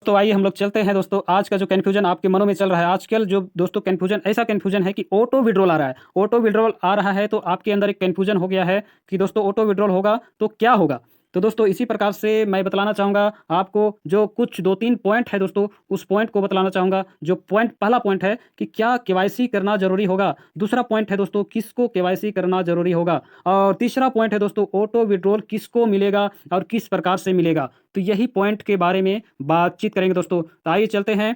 तो आइए हम लोग चलते हैं दोस्तों। आज का जो कन्फ्यूजन आपके मनों में चल रहा है, आजकल जो दोस्तों कन्फ्यूजन, ऐसा कन्फ्यूजन है कि ऑटो विड्रॉल आ रहा है। ऑटो विड्रॉल आ रहा है तो आपके अंदर एक कन्फ्यूजन हो गया है कि दोस्तों ऑटो विड्रॉल होगा तो क्या होगा। तो दोस्तों इसी प्रकार से मैं बतलाना चाहूँगा आपको, जो कुछ 2-3 पॉइंट है दोस्तों, उस पॉइंट को बतलाना चाहूँगा। जो पॉइंट, पहला पॉइंट है कि क्या केवाईसी करना जरूरी होगा। दूसरा पॉइंट है दोस्तों, किसको केवाईसी करना जरूरी होगा। और तीसरा पॉइंट है दोस्तों, ऑटो विड्रॉल किसको मिलेगा और किस प्रकार से मिलेगा। तो यही पॉइंट के बारे में बातचीत करेंगे दोस्तों। तो आइए चलते हैं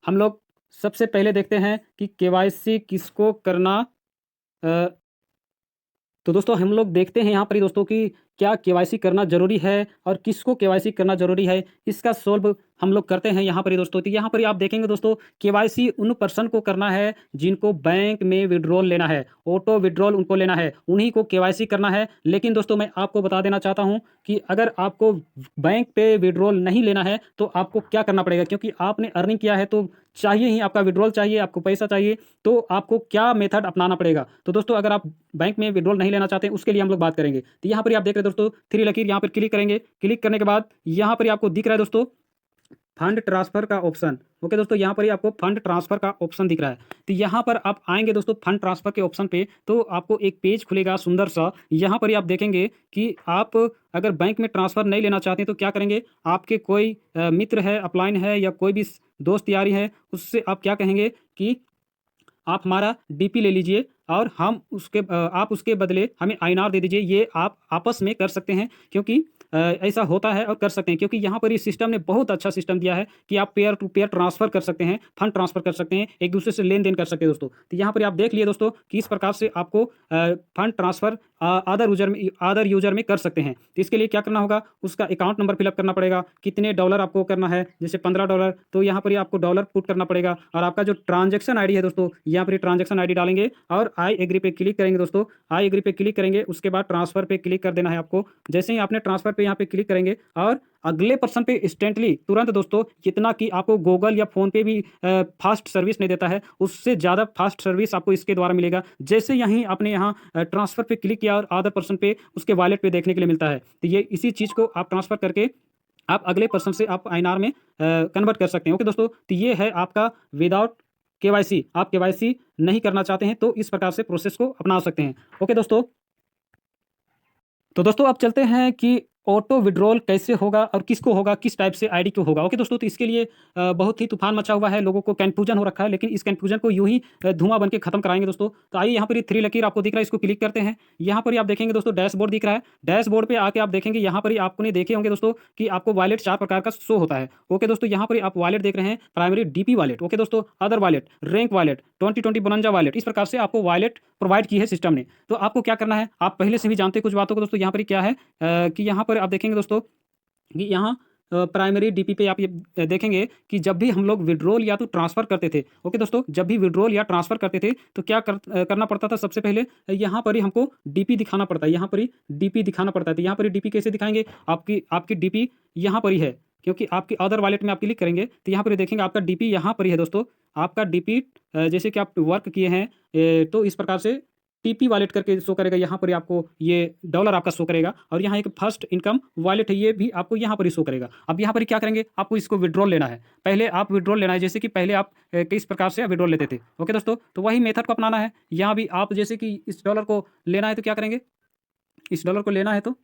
हम लोग। सबसे पहले देखते हैं कि केवाईसी किसको करना। अ, तो दोस्तों हम लोग देखते हैं यहाँ पर ही दोस्तों कि क्या केवाईसी करना जरूरी है और किसको केवाईसी करना जरूरी है, इसका सोल्व हम लोग करते हैं यहाँ पर ही दोस्तों। तो यहाँ पर ही आप देखेंगे दोस्तों, केवाईसी उन पर्सन को करना है जिनको बैंक में विड्रॉल लेना है, ऑटो विड्रॉल उनको लेना है, उन्हीं को केवाईसी करना है। लेकिन दोस्तों मैं आपको बता देना चाहता हूँ कि अगर आपको बैंक पे विड्रॉल नहीं लेना है तो आपको क्या करना पड़ेगा, क्योंकि आपने अर्निंग किया है तो चाहिए ही, आपका विड्रॉल चाहिए, आपको पैसा चाहिए, तो आपको क्या मेथड अपनाना पड़ेगा। तो दोस्तों अगर आप बैंक में विड्रॉल नहीं लेना चाहते हैं, उसके लिए हम लोग बात करेंगे। तो यहाँ पर आप देख रहे हैं दोस्तों, थ्री लकीर, यहाँ पर क्लिक करेंगे। क्लिक करने के बाद यहाँ पर आपको दिख रहा है दोस्तों फंड ट्रांसफर का ऑप्शन। ओके दोस्तों, यहाँ पर ही आपको फंड ट्रांसफर का ऑप्शन दिख रहा है। तो यहाँ पर आप आएंगे दोस्तों फंड ट्रांसफर के ऑप्शन पे, तो आपको एक पेज खुलेगा सुंदर सा। यहाँ पर ही आप देखेंगे कि आप अगर बैंक में ट्रांसफर नहीं लेना चाहते तो क्या करेंगे। आपके कोई मित्र है, अपलाइन है, या कोई भी दोस्त यारी है, उससे आप क्या कहेंगे कि आप हमारा डीपी ले लीजिए और हम उसके आप उसके बदले हमें आईएनआर दे दीजिए। ये आप आपस में कर सकते हैं, क्योंकि ऐसा होता है और कर सकते हैं, क्योंकि यहाँ पर इस सिस्टम ने बहुत अच्छा सिस्टम दिया है कि आप पेयर टू पेयर ट्रांसफर कर सकते हैं, फंड ट्रांसफर कर सकते हैं, एक दूसरे से लेन देन कर सकते हैं दोस्तों। तो यहाँ पर आप देख लिए दोस्तों कि इस प्रकार से आपको फंड ट्रांसफर अदर यूजर में कर सकते हैं। तो इसके लिए क्या करना होगा, उसका अकाउंट नंबर फिलअप करना पड़ेगा, कितने डॉलर आपको करना है, जैसे $15, तो यहाँ पर ही आपको डॉलर पुट करना पड़ेगा। और आपका जो ट्रांजेक्शन आईडी है दोस्तों, यहाँ पर ट्रांजेक्शन आईडी डालेंगे और आई एग्री पे क्लिक करेंगे दोस्तों। आई एग्री पे क्लिक करेंगे, उसके बाद ट्रांसफर पे क्लिक कर देना है आपको। जैसे ही आपने ट्रांसफर पे यहाँ पे क्लिक करेंगे और अगले पर्सन पे इंस्टेंटली तुरंत दोस्तों, जितना कि आपको गूगल या फोन पे भी फास्ट सर्विस नहीं देता है, उससे ज़्यादा फास्ट सर्विस आपको इसके द्वारा मिलेगा। जैसे यहीं आपने यहाँ ट्रांसफर पे क्लिक किया और अदर पर्सन पे उसके वॉलेट पे देखने के लिए मिलता है। तो ये इसी चीज़ को आप ट्रांसफर करके आप अगले पर्सन से आप आईएनआर में कन्वर्ट कर सकते हैं। ओके दोस्तों, तो ये है आपका विदाउट केवाईसी। आप केवाईसी नहीं करना चाहते हैं तो इस प्रकार से प्रोसेस को अपना सकते हैं। ओके दोस्तों, तो दोस्तों अब चलते हैं कि ऑटो विड्रॉल कैसे होगा और किसको होगा, किस टाइप से आईडी को होगा। ओके दोस्तों, तो इसके लिए बहुत ही तूफान मचा हुआ है, लोगों को कन्फ्यूजन हो रखा है, लेकिन इस कन्फ्यूजन को यूं ही धुआं बन के खत्म कराएंगे दोस्तों। तो आइए यहाँ पर ये थ्री लकीर आपको दिख रहा है, इसको क्लिक करते हैं। यहाँ पर ही आप देखेंगे दोस्तों डैशबोर्ड दिख रहा है। डैशबोर्ड पे आके आप देखेंगे, यहाँ पर ही आपने देखे होंगे दोस्तों कि आपको वॉलेट 4 प्रकार का शो होता है। ओके दोस्तों, यहाँ पर आप वॉलेट देख रहे हैं, प्राइमरी डीपी वॉलेट, ओके दोस्तों, other wallet, rank wallet, 2020 bonanza wallet, इस प्रकार से आपको वॉलेट प्रोवाइड की है सिस्टम ने। तो आपको क्या करना है, आप पहले से भी जानते हैं कुछ बातों को दोस्तों। यहाँ पर क्या है कि यहाँ पर आप देखेंगे दोस्तों कि यहाँ प्राइमरी डीपी पे आप ये देखेंगे कि जब भी हम लोग विड्रॉल या तो ट्रांसफ़र करते थे, ओके दोस्तों, जब भी विड्रॉल या ट्रांसफ़र करते थे तो क्या करना पड़ता था। सबसे पहले यहाँ पर ही हमको डीपी दिखाना पड़ता है, यहाँ पर ही डीपी दिखाना पड़ता है। तो यहाँ पर ही डीपी कैसे दिखाएंगे, आपकी आपकी डीपी यहाँ पर ही है, क्योंकि आपकी अदर वॉलेट में आप क्लिक करेंगे तो यहाँ पर ही देखेंगे आपका डीपी यहाँ पर ही है दोस्तों। आपका डीपी जैसे कि आप वर्क किए हैं तो इस प्रकार से टीपी वॉलेट करके शो करेगा। यहाँ पर ही आपको ये डॉलर आपका शो करेगा, और यहाँ एक फर्स्ट इनकम वॉलेट है, ये भी आपको यहाँ पर ही शो करेगा। अब यहाँ पर ही क्या करेंगे, आपको इसको विड्रॉल लेना है। पहले आप विड्रॉल लेना है, जैसे कि पहले आप किस प्रकार से विड्रॉल लेते थे। ओके दोस्तों, तो वही मेथड को अपनाना है। यहाँ भी आप जैसे कि इस डॉलर को लेना है तो क्या करेंगे, इस डॉलर को लेना है तो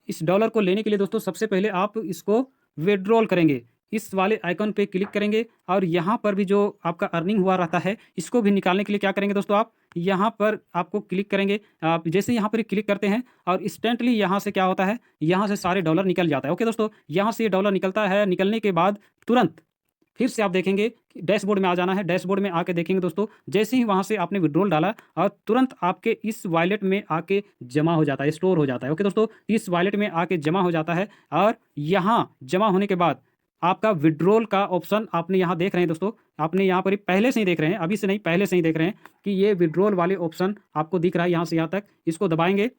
इस डॉलर को लेने के लिए दोस्तों सबसे पहले आप इसको विड्रॉल करेंगे। इस वाले आइकन पे क्लिक करेंगे और यहाँ पर भी जो आपका अर्निंग हुआ रहता है, इसको भी निकालने के लिए क्या करेंगे दोस्तों, आप यहाँ पर आपको क्लिक करेंगे। आप जैसे यहाँ पर क्लिक करते हैं और इंस्टेंटली यहाँ से क्या होता है, यहाँ से सारे डॉलर निकल जाता है। ओके दोस्तों, यहाँ से ये डॉलर निकलता है। निकलने के बाद तुरंत फिर से आप देखेंगे कि डैशबोर्ड में आ जाना है। डैशबोर्ड में आके देखेंगे दोस्तों, जैसे ही वहाँ से आपने विड्रॉल डाला और तुरंत आपके इस वॉलेट में आके जमा हो जाता है, स्टोर हो जाता है। ओके दोस्तों, इस वॉलेट में आके जमा हो जाता है और यहाँ जमा होने के बाद आपका विड्रॉल का ऑप्शन आपने यहाँ देख रहे हैं दोस्तों। आपने यहाँ पर ही पहले से ही देख रहे हैं, अभी से नहीं, पहले से ही देख रहे हैं कि ये विड्रॉल वाले ऑप्शन आपको दिख रहा है यहाँ से यहाँ तक। इसको दबाएंगे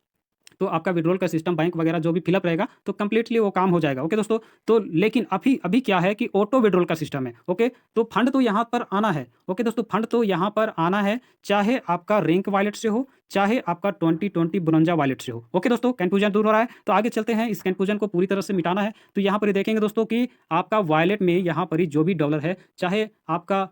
तो आपका विड्रॉल का सिस्टम बैंक वगैरह जो भी फिलअप रहेगा तो कंप्लीटली वो काम हो जाएगा। ओके दोस्तों, तो लेकिन अभी अभी क्या है कि ऑटो विड्रॉल का सिस्टम है। ओके, तो फंड तो यहाँ पर आना है। ओके दोस्तों, फंड तो यहाँ पर आना है, चाहे आपका रिंक वॉलेट से हो, चाहे आपका 2020 बोनंजा वॉलेट से हो। ओके दोस्तों, कंफ्यूजन दूर हो रहा है, तो आगे चलते हैं। इस कंफ्यूजन को पूरी तरह से मिटाना है, तो यहाँ पर ही देखेंगे दोस्तों कि आपका वॉलेट में यहाँ पर ही जो भी डॉलर है, चाहे आपका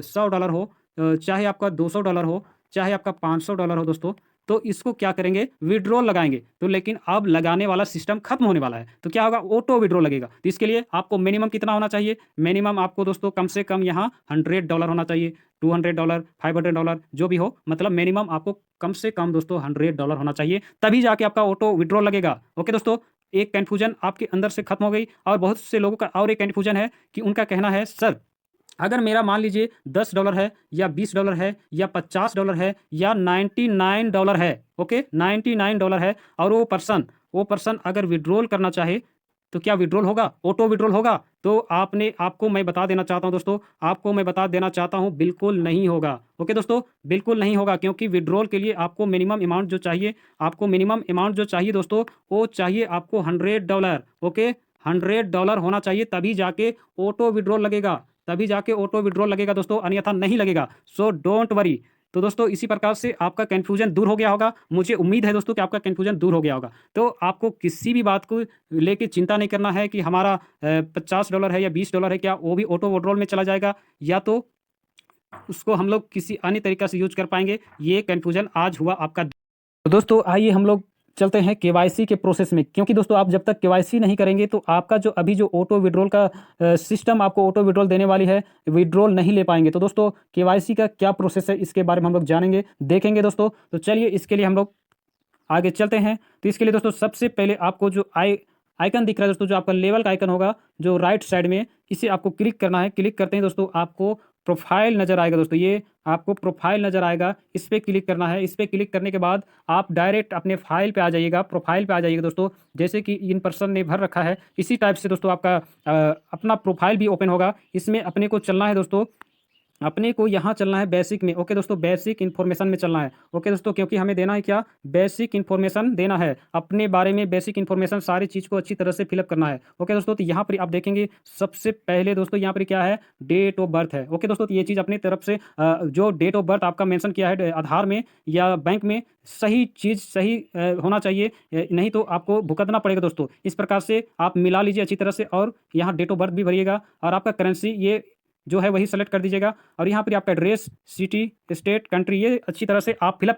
$100 हो, चाहे आपका $200 हो, चाहे आपका $500 हो दोस्तों, तो इसको क्या करेंगे, विड्रॉल लगाएंगे। तो लेकिन अब लगाने वाला सिस्टम खत्म होने वाला है, तो क्या होगा, ऑटो विड्रॉल लगेगा। तो इसके लिए आपको मिनिमम कितना होना चाहिए, मिनिमम आपको दोस्तों कम से कम यहाँ $100 होना चाहिए, $200, $500 जो भी हो, मतलब मिनिमम आपको कम से कम दोस्तों $100 होना चाहिए, तभी जाके आपका ऑटो विड्रॉल लगेगा। ओके दोस्तों, एक कन्फ्यूजन आपके अंदर से खत्म हो गई। और बहुत से लोगों का और एक कन्फ्यूजन है कि उनका कहना है, सर अगर मेरा मान लीजिए $10 है या $20 है या $50 है या $99 है, ओके $99 है, और वो पर्सन अगर विड्रॉल करना चाहे तो क्या विड्रॉल होगा, ऑटो विड्रॉल होगा? तो आपको मैं बता देना चाहता हूं दोस्तों, आपको मैं बता देना चाहता हूं, बिल्कुल नहीं होगा। ओके दोस्तों, बिल्कुल नहीं होगा, क्योंकि विड्रॉल के लिए आपको मिनिमम अमाउंट जो चाहिए, दोस्तों, वो चाहिए आपको $100। ओके, $100 होना चाहिए, तभी जाके ऑटो विड्रॉल लगेगा, दोस्तों, अन्यथा नहीं लगेगा। So don't worry. तो दोस्तों, इसी प्रकार से आपका कन्फ्यूजन दूर हो गया होगा। मुझे उम्मीद है दोस्तों कि आपका कन्फ्यूजन दूर हो गया होगा। तो आपको किसी भी बात को लेके चिंता नहीं करना है कि हमारा $50 है या $20 है, क्या वो भी ऑटो विड्रॉल में चला जाएगा, या तो उसको हम लोग किसी अन्य तरीका से यूज कर पाएंगे। ये कन्फ्यूजन आज हुआ आपका। तो दोस्तों, आइए हम लोग चलते हैं केवाईसी के प्रोसेस में, क्योंकि दोस्तों आप जब तक केवाईसी नहीं करेंगे तो आपका जो अभी जो ऑटो विड्रॉल का सिस्टम आपको ऑटो विड्रॉल देने वाली है, विड्रॉल नहीं ले पाएंगे। तो दोस्तों, केवाईसी का क्या प्रोसेस है, इसके बारे में हम लोग जानेंगे, देखेंगे दोस्तों। तो चलिए इसके लिए हम लोग आगे चलते हैं। तो इसके लिए दोस्तों सबसे पहले आपको जो आइकन दिख रहा है दोस्तों, जो आपका लेवल का आइकन होगा जो राइट साइड में, इसे आपको क्लिक करना है। क्लिक करते हैं दोस्तों, आपको प्रोफाइल नज़र आएगा दोस्तों, ये आपको प्रोफाइल नज़र आएगा, इस पर क्लिक करना है। इस पर क्लिक करने के बाद आप डायरेक्ट अपने फाइल पे आ जाइएगा, प्रोफाइल पे आ जाइएगा दोस्तों। जैसे कि इन पर्सन ने भर रखा है, इसी टाइप से दोस्तों आपका अपना प्रोफाइल भी ओपन होगा। इसमें अपने को चलना है दोस्तों, अपने को यहाँ चलना है बेसिक में। ओके दोस्तों, बेसिक इन्फॉर्मेशन में चलना है। ओके दोस्तों, क्योंकि हमें देना है क्या, बेसिक इन्फॉर्मेशन देना है, अपने बारे में बेसिक इन्फॉर्मेशन, सारी चीज़ को अच्छी तरह से फिलअप करना है। ओके दोस्तों, तो यहाँ पर आप देखेंगे सबसे पहले दोस्तों यहाँ पर क्या है, डेट ऑफ बर्थ है। ओके दोस्तों, तो ये चीज़ अपनी तरफ से जो डेट ऑफ बर्थ आपका मेंशन किया है आधार में या बैंक में, सही चीज़ सही होना चाहिए, नहीं तो आपको भुगतना पड़ेगा दोस्तों। इस प्रकार से आप मिला लीजिए अच्छी तरह से, और यहाँ डेट ऑफ बर्थ भी भरिएगा, और आपका करेंसी ये जो है वही सेलेक्ट कर दीजिएगा, और यहाँ पर आपका एड्रेस, सिटी, स्टेट, कंट्री, ये अच्छी तरह से आप फिलअप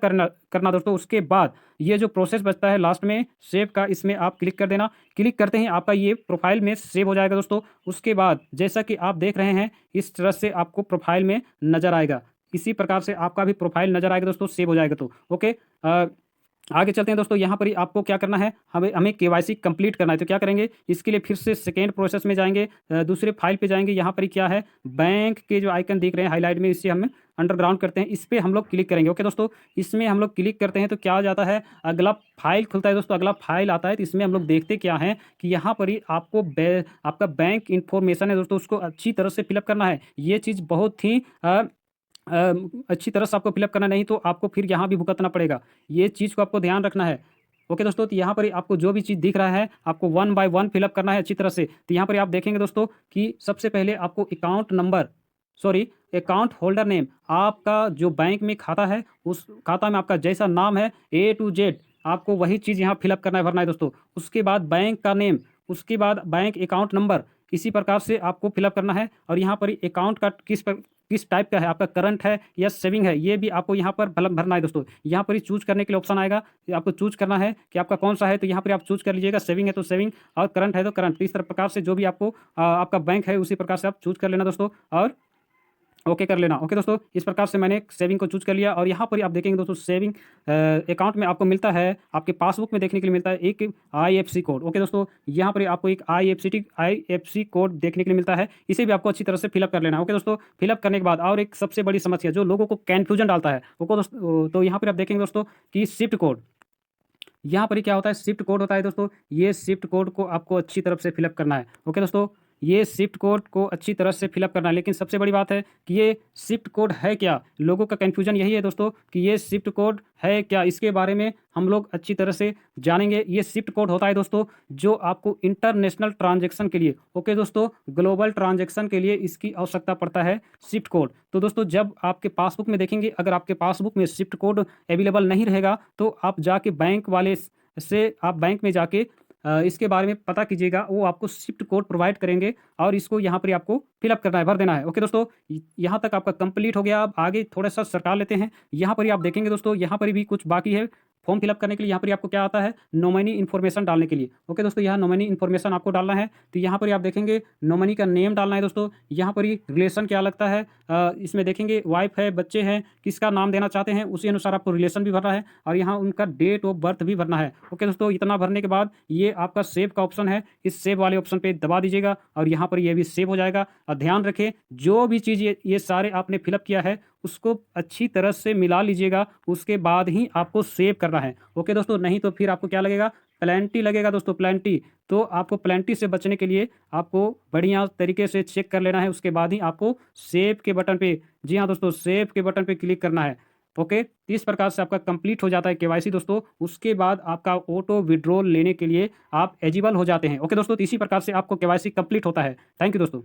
करना दोस्तों। उसके बाद ये जो प्रोसेस बचता है लास्ट में सेव का, इसमें आप क्लिक कर देना। क्लिक करते ही आपका ये प्रोफाइल में सेव हो जाएगा दोस्तों। उसके बाद जैसा कि आप देख रहे हैं, इस तरह से आपको प्रोफाइल में नज़र आएगा, इसी प्रकार से आपका भी प्रोफाइल नज़र आएगा दोस्तों, सेव हो जाएगा। तो ओके, आगे चलते हैं दोस्तों। यहाँ पर ही आपको क्या करना है, हमें केवाईसी कंप्लीट करना है। तो क्या करेंगे, इसके लिए फिर से सेकेंड प्रोसेस में जाएंगे, दूसरे फाइल पे जाएंगे। यहाँ पर ही क्या है, बैंक के जो आइकन दिख रहे हैं हाईलाइट में, इससे हम अंडरग्राउंड करते हैं, इस पर हम लोग क्लिक करेंगे। ओके दोस्तों, इसमें हम लोग क्लिक करते हैं तो क्या आ जाता है, अगला फाइल खुलता है दोस्तों। अगला फाइल आता है, तो इसमें हम लोग देखते क्या है कि यहाँ पर ही आपको आपका बैंक इन्फॉर्मेशन है दोस्तों, उसको अच्छी तरह से फिलअप करना है। ये चीज़ बहुत ही अच्छी तरह से आपको फिलअप करना, नहीं तो आपको फिर यहाँ भी भुगतना पड़ेगा। ये चीज़ को आपको ध्यान रखना है। ओके दोस्तों, तो यहाँ पर आपको जो भी चीज़ दिख रहा है, आपको 1 बाय 1 फिलअप करना है अच्छी तरह से। तो यहाँ पर आप देखेंगे दोस्तों कि सबसे पहले आपको अकाउंट होल्डर नेम, आपका जो बैंक में खाता है, उस खाता में आपका जैसा नाम है A to Z, आपको वही चीज़ यहाँ फिलअप करना है, भरना है दोस्तों। उसके बाद बैंक का नेम, उसके बाद बैंक अकाउंट नंबर, इसी प्रकार से आपको फिलअप करना है। और यहाँ पर अकाउंट का किस टाइप का है, आपका करंट है या सेविंग है, ये भी आपको यहाँ पर भरना है दोस्तों। यहाँ पर ही चूज करने के लिए ऑप्शन आएगा, आपको चूज करना है कि आपका कौन सा है। तो यहाँ पर आप चूज कर लीजिएगा, सेविंग है तो सेविंग, और करंट है तो करंट। इस तरह प्रकार से जो भी आपको आपका बैंक है, उसी प्रकार से आप चूज कर लेना दोस्तों, और ओके कर लेना। ओके दोस्तों, इस प्रकार से मैंने सेविंग को चूज कर लिया। और यहाँ पर आप देखेंगे दोस्तों, सेविंग अकाउंट में आपको मिलता है, आपके पासबुक में देखने के लिए मिलता है एक IFC कोड। ओके दोस्तों, यहाँ पर आपको एक IFC कोड देखने के लिए मिलता है, इसे भी आपको अच्छी तरह से फिलअप कर लेना है। ओके दोस्तों, फिलअप करने के बाद और एक सबसे बड़ी समस्या जो लोगों को कन्फ्यूजन डालता है, ओके दोस्तों, तो यहाँ पर आप देखेंगे दोस्तों कि शिफ्ट कोड, यहाँ पर क्या होता है, शिफ्ट कोड होता है दोस्तों। ये शिफ्ट कोड को आपको अच्छी तरह से फिलअप करना है। ओके दोस्तों, ये शिफ्ट कोड को अच्छी तरह से फिलअप करना है। लेकिन सबसे बड़ी बात है कि ये शिफ्ट कोड है क्या? लोगों का कन्फ्यूजन यही है दोस्तों कि ये शिफ्ट कोड है क्या? इसके बारे में हम लोग अच्छी तरह से जानेंगे। ये शिफ्ट कोड होता है दोस्तों जो आपको इंटरनेशनल ट्रांजैक्शन के लिए, ओके दोस्तों, ग्लोबल ट्रांजैक्शन के लिए इसकी आवश्यकता पड़ता है शिफ्ट कोड। तो दोस्तों जब आपके पासबुक में देखेंगे, अगर आपके पासबुक में शिफ्ट कोड अवेलेबल नहीं रहेगा तो आप जाके बैंक वाले से आप बैंक में जाके इसके बारे में पता कीजिएगा, वो आपको शिफ्ट कोड प्रोवाइड करेंगे और इसको यहाँ पर आपको फिलअप करना है, भर देना है। ओके दोस्तों, यहाँ तक आपका कंप्लीट हो गया। अब आगे थोड़ा सा सरकार लेते हैं। यहाँ पर ही आप देखेंगे दोस्तों, यहाँ पर भी कुछ बाकी है फॉर्म फिलअप करने के लिए। यहाँ पर आपको क्या आता है, नॉमिनी इन्फॉर्मेशन डालने के लिए। ओके दोस्तों, यहाँ नॉमिनी इन्फॉर्मेशन आपको डालना है। तो यहाँ पर आप देखेंगे नॉमिनी का नेम डालना है दोस्तों। यहाँ पर ही रिलेशन क्या लगता है, इसमें देखेंगे वाइफ है, बच्चे हैं, किसका नाम देना चाहते हैं उसी अनुसार आपको रिलेशन भी भरना है और यहाँ उनका डेट ऑफ बर्थ भी भरना है। ओके दोस्तों, इतना भरने के बाद ये आपका सेव का ऑप्शन है, इस सेव वाले ऑप्शन पे दबा दीजिएगा और यहाँ पर ये भी सेव हो जाएगा। और ध्यान रखें, जो भी चीज़ ये सारे आपने फिलअप किया है उसको अच्छी तरह से मिला लीजिएगा, उसके बाद ही आपको सेव करना है। ओके दोस्तों, नहीं तो फिर आपको क्या लगेगा, प्लेंटी लगेगा दोस्तों, प्लेंटी। तो आपको प्लेंटी से बचने के लिए आपको बढ़िया तरीके से चेक कर लेना है, उसके बाद ही आपको सेव के बटन पे, जी हाँ दोस्तों, सेव के बटन पे क्लिक करना है। ओके, इस प्रकार से आपका कंप्लीट हो जाता है केवाईसी दोस्तों। उसके बाद आपका ऑटो विड्रॉल लेने के लिए आप एलिजिबल हो जाते हैं। ओके दोस्तों, तो इसी प्रकार से आपको केवाईसी कंप्लीट होता है। थैंक यू दोस्तों।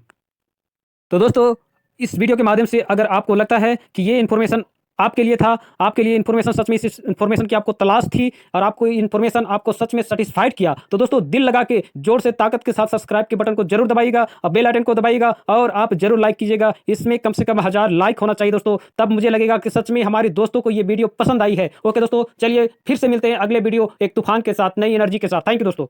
तो दोस्तों इस वीडियो के माध्यम से अगर आपको लगता है कि ये इन्फॉर्मेशन आपके लिए था, आपके लिए इन्फॉर्मेशन सच में इस इन्फॉर्मेशन की आपको तलाश थी और आपको इन्फॉर्मेशन आपको सच में सेटिस्फाइड किया, तो दोस्तों दिल लगा के जोर से ताकत के साथ सब्सक्राइब के बटन को जरूर दबाइएगा और बेल आइकन को दबाइएगा और आप जरूर लाइक कीजिएगा। इसमें कम से कम 1000 लाइक होना चाहिए दोस्तों, तब मुझे लगेगा कि सच में हमारे दोस्तों को ये वीडियो पसंद आई है। ओके दोस्तों, चलिए फिर से मिलते हैं अगले वीडियो एक तूफान के साथ, नई एनर्जी के साथ। थैंक यू दोस्तों।